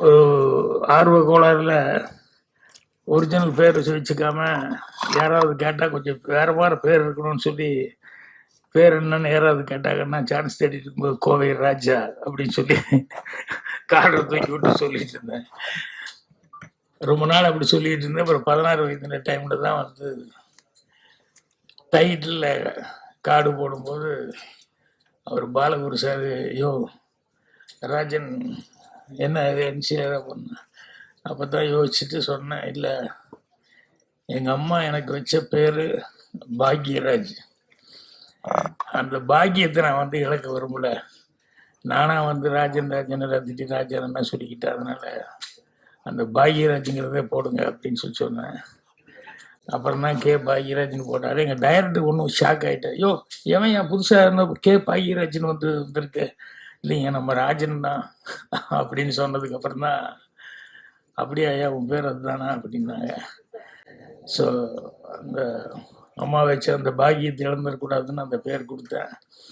ஒரு ஆர்வ கோளாறுல ஒரிஜினல் பேர் வச்சுக்காம யாராவது கேட்டால் கொஞ்சம் வேற மாதிரி பேர் இருக்கணும்னு சொல்லி பேர் என்னன்னு யாராவது கேட்டாங்கன்னா சான்ஸ் தேடிட்டு இருக்கும்போது கோவை ராஜா அப்படின்னு சொல்லி கார்டை தூக்கி விட்டு சொல்லிட்டு இருந்தேன். ரொம்ப நாள் அப்படி சொல்லிட்டு இருந்தேன். அப்புறம் 16 வயது டைம்ல தான் வந்து டைட்டில் கார்டு போடும்போது அவர் பாலகுரு சார், ஐயோ ராஜன் என்ன இது என்சிஆர் பண்ண. அப்போ தான் யோசிச்சுட்டு சொன்னேன், இல்லை எங்கள் அம்மா எனக்கு வச்ச பேர் பாக்யராஜ். அந்த பாக்கியத்தை நான் வந்து இழக்க விரும்பல. நானாக வந்து ராஜன் ராஜன் ரத்திட்டி ராஜன் என்ன சொல்லிக்கிட்டேன். அதனால அந்த பாக்யராஜுங்கிறதே போடுங்க அப்படின்னு சொல்லி சொன்னேன். அப்புறம் தான் கே பாக்யராஜ்னு போட்டாரு. எங்கள் டைரக்டர் ஒன்றும் ஷாக் ஆகிட்டார். ஐயோ எவன் என் புதுசாக இருந்தால் கே பாக்யராஜ்னு வந்து வந்திருக்கு. இல்லைங்க நம்ம ராஜன் தான் அப்படின்னு சொன்னதுக்கு அப்புறம் தான் அப்படியே ஐயா உன் பேர் அதுதானா அப்படின்னாங்க. ஸோ அந்த அம்மா வச்ச அந்த பாக்கியத்தை இழந்துடக்கூடாதுன்னு அந்த பேர் கொடுத்தேன்.